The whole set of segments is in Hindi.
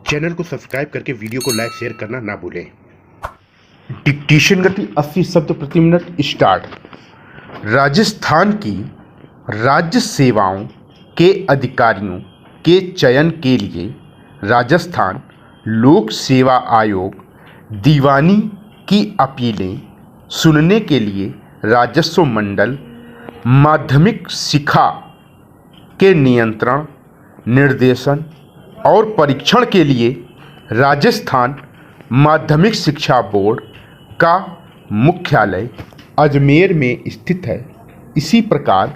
चैनल को सब्सक्राइब करके वीडियो को लाइक शेयर करना ना भूलें। डिक्टेशन गति 80 शब्द प्रति मिनट स्टार्ट। राजस्थान की राज्य सेवाओं के अधिकारियों के चयन के लिए राजस्थान लोक सेवा आयोग दीवानी की अपीलें सुनने के लिए राजस्व मंडल माध्यमिक शिक्षा के नियंत्रण, निर्देशन और परीक्षण के लिए राजस्थान माध्यमिक शिक्षा बोर्ड का मुख्यालय अजमेर में स्थित है। इसी प्रकार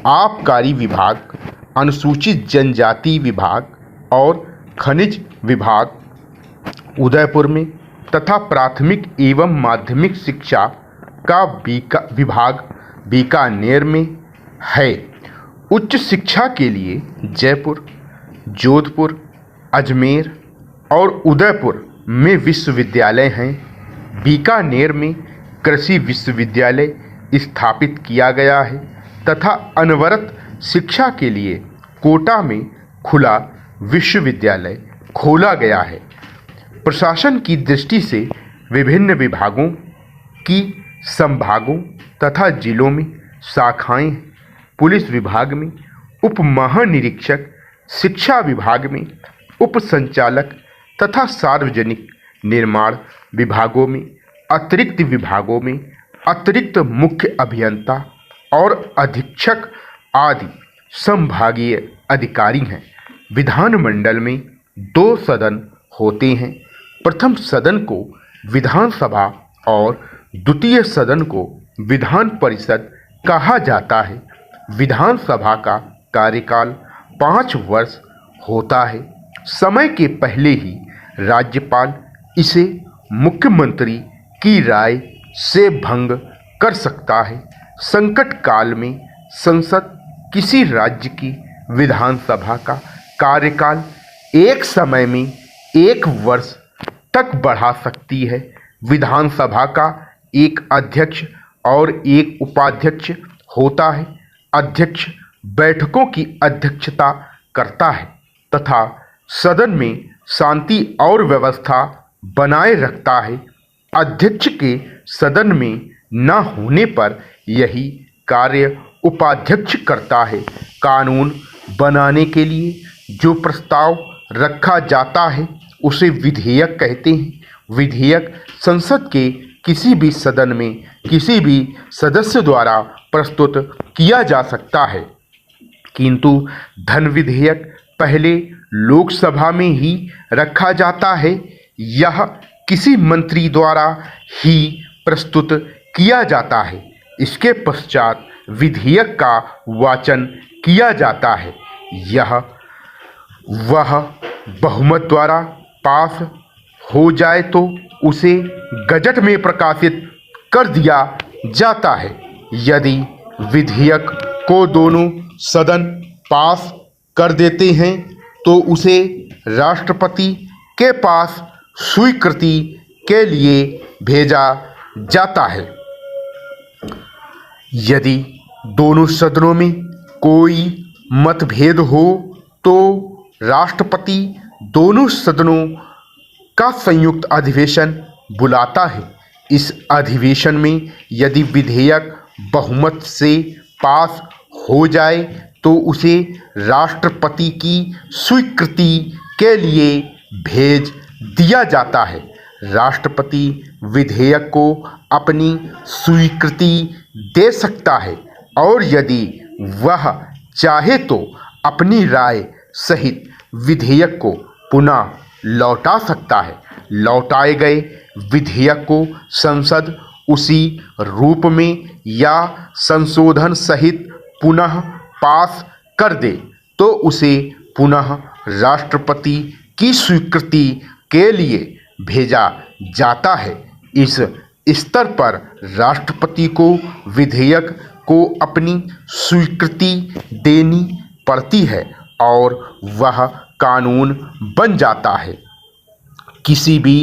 आबकारी विभाग, अनुसूचित जनजाति विभाग और खनिज विभाग उदयपुर में तथा प्राथमिक एवं माध्यमिक शिक्षा का विभाग बीकानेर में है। उच्च शिक्षा के लिए जयपुर, जोधपुर, अजमेर और उदयपुर में विश्वविद्यालय हैं। बीकानेर में कृषि विश्वविद्यालय स्थापित किया गया है तथा अनवरत शिक्षा के लिए कोटा में खुला विश्वविद्यालय खोला गया है। प्रशासन की दृष्टि से विभिन्न विभागों की संभागों तथा जिलों में शाखाएं हैं। पुलिस विभाग में उप महानिरीक्षक, शिक्षा विभाग में उप संचालक तथा सार्वजनिक निर्माण विभागों में अतिरिक्त विभागों में अतिरिक्त मुख्य अभियंता और अधीक्षक आदि संभागीय अधिकारी हैं। विधानमंडल में 2 सदन होते हैं। प्रथम सदन को विधानसभा और द्वितीय सदन को विधान परिषद कहा जाता है। विधानसभा का कार्यकाल 5 वर्ष होता है। समय के पहले ही राज्यपाल इसे मुख्यमंत्री की राय से भंग कर सकता है। संकट काल में संसद किसी राज्य की विधानसभा का कार्यकाल एक समय में 1 वर्ष तक बढ़ा सकती है। विधानसभा का एक अध्यक्ष और एक उपाध्यक्ष होता है। अध्यक्ष बैठकों की अध्यक्षता करता है तथा सदन में शांति और व्यवस्था बनाए रखता है। अध्यक्ष के सदन में न होने पर यही कार्य उपाध्यक्ष करता है। कानून बनाने के लिए जो प्रस्ताव रखा जाता है उसे विधेयक कहते हैं। विधेयक संसद के किसी भी सदन में किसी भी सदस्य द्वारा प्रस्तुत किया जा सकता है, किंतु धन विधेयक पहले लोकसभा में ही रखा जाता है। यह किसी मंत्री द्वारा ही प्रस्तुत किया जाता है। इसके पश्चात विधेयक का वाचन किया जाता है। यह वह बहुमत द्वारा पास हो जाए तो उसे गजट में प्रकाशित कर दिया जाता है। यदि विधेयक को दोनों सदन पास कर देते हैं तो उसे राष्ट्रपति के पास स्वीकृति के लिए भेजा जाता है। यदि दोनों सदनों में कोई मतभेद हो तो राष्ट्रपति दोनों सदनों का संयुक्त अधिवेशन बुलाता है। इस अधिवेशन में यदि विधेयक बहुमत से पास हो जाए तो उसे राष्ट्रपति की स्वीकृति के लिए भेज दिया जाता है। राष्ट्रपति विधेयक को अपनी स्वीकृति दे सकता है और यदि वह चाहे तो अपनी राय सहित विधेयक को पुनः लौटा सकता है। लौटाए गए विधेयक को संसद उसी रूप में या संशोधन सहित पुनः पास कर दे तो उसे पुनः राष्ट्रपति की स्वीकृति के लिए भेजा जाता है। इस स्तर पर राष्ट्रपति को विधेयक को अपनी स्वीकृति देनी पड़ती है और वह कानून बन जाता है। किसी भी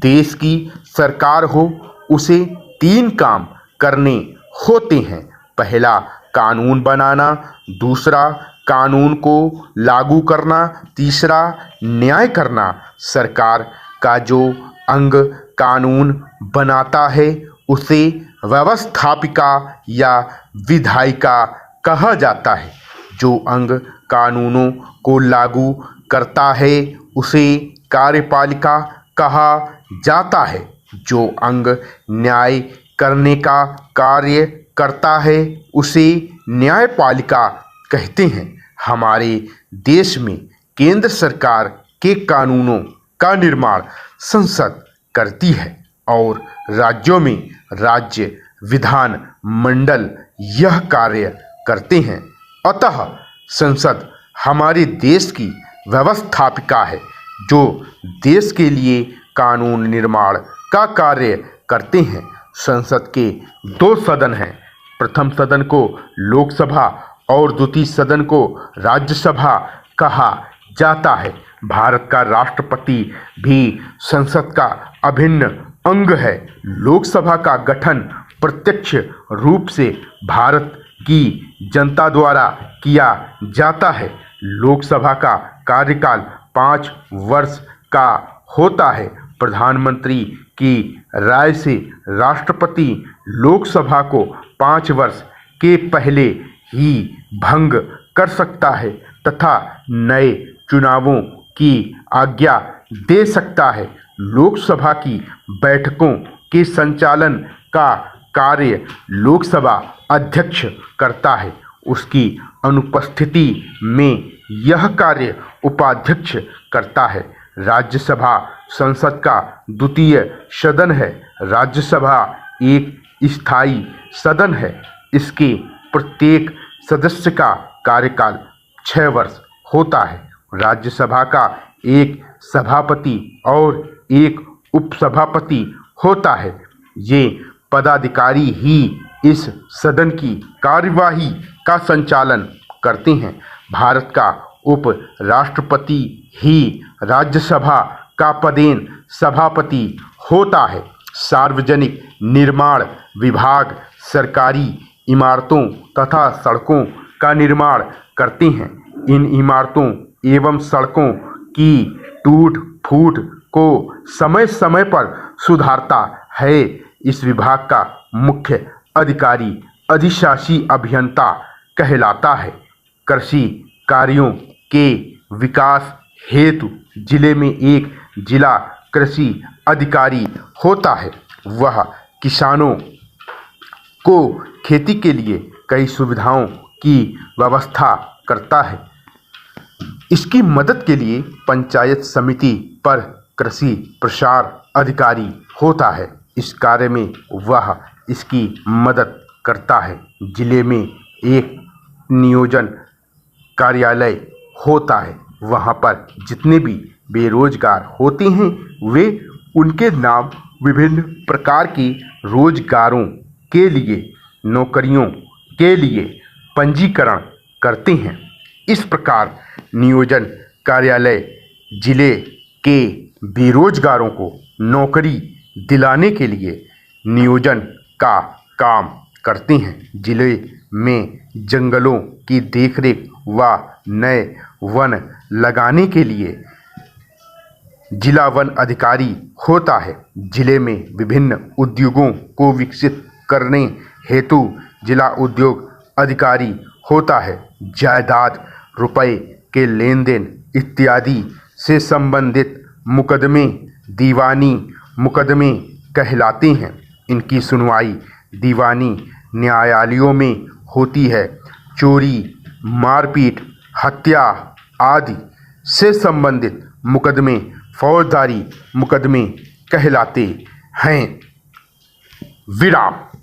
देश की सरकार हो उसे 3 काम करने होते हैं। पहला कानून बनाना, दूसरा कानून को लागू करना, तीसरा न्याय करना। सरकार का जो अंग कानून बनाता है उसे व्यवस्थापिका या विधायिका कहा जाता है। जो अंग कानूनों को लागू करता है उसे कार्यपालिका कहा जाता है। जो अंग न्याय करने का कार्य करता है उसे न्यायपालिका कहते हैं। हमारे देश में केंद्र सरकार के कानूनों का निर्माण संसद करती है और राज्यों में राज्य विधान मंडल यह कार्य करते हैं। अतः संसद हमारे देश की व्यवस्थापिका है जो देश के लिए कानून निर्माण का कार्य करते हैं। संसद के दो सदन हैं। प्रथम सदन को लोकसभा और द्वितीय सदन को राज्यसभा कहा जाता है। भारत का राष्ट्रपति भी संसद का अभिन्न अंग है। लोकसभा का गठन प्रत्यक्ष रूप से भारत की जनता द्वारा किया जाता है। लोकसभा का कार्यकाल 5 वर्ष का होता है। प्रधानमंत्री की राय से राष्ट्रपति लोकसभा को 5 वर्ष के पहले ही भंग कर सकता है तथा नए चुनावों की आज्ञा दे सकता है। लोकसभा की बैठकों के संचालन का कार्य लोकसभा अध्यक्ष करता है। उसकी अनुपस्थिति में यह कार्य उपाध्यक्ष करता है। राज्यसभा संसद का द्वितीय सदन है। राज्यसभा एक स्थायी सदन है। इसके प्रत्येक सदस्य का कार्यकाल 6 वर्ष होता है। राज्यसभा का एक सभापति और एक उपसभापति होता है। ये पदाधिकारी ही इस सदन की कार्यवाही का संचालन करते हैं। भारत का उप राष्ट्रपति ही राज्यसभा का पदेन सभापति होता है। सार्वजनिक निर्माण विभाग सरकारी इमारतों तथा सड़कों का निर्माण करते हैं। इन इमारतों एवं सड़कों की टूट फूट को समय समय पर सुधारता है। इस विभाग का मुख्य अधिकारी अधिशासी अभियंता कहलाता है। कृषि कार्यों के विकास हेतु जिले में एक जिला कृषि अधिकारी होता है। वह किसानों को खेती के लिए कई सुविधाओं की व्यवस्था करता है। इसकी मदद के लिए पंचायत समिति पर कृषि प्रसार अधिकारी होता है। इस कार्य में वह इसकी मदद करता है। जिले में एक नियोजन कार्यालय होता है। वहाँ पर जितने भी बेरोजगार होते हैं वे उनके नाम विभिन्न प्रकार के रोजगारों के लिए नौकरियों के लिए पंजीकरण करते हैं। इस प्रकार नियोजन कार्यालय जिले के बेरोजगारों को नौकरी दिलाने के लिए नियोजन का काम करते हैं। जिले में जंगलों की देखरेख व नए वन लगाने के लिए जिला वन अधिकारी होता है। जिले में विभिन्न उद्योगों को विकसित करने हेतु जिला उद्योग अधिकारी होता है। जायदाद रुपए के लेन देन इत्यादि से संबंधित मुकदमे दीवानी मुकदमे कहलाते हैं। इनकी सुनवाई दीवानी न्यायालयों में होती है। चोरी मारपीट हत्या आदि से संबंधित मुकदमे फौजदारी मुकदमे कहलाते हैं। विराम।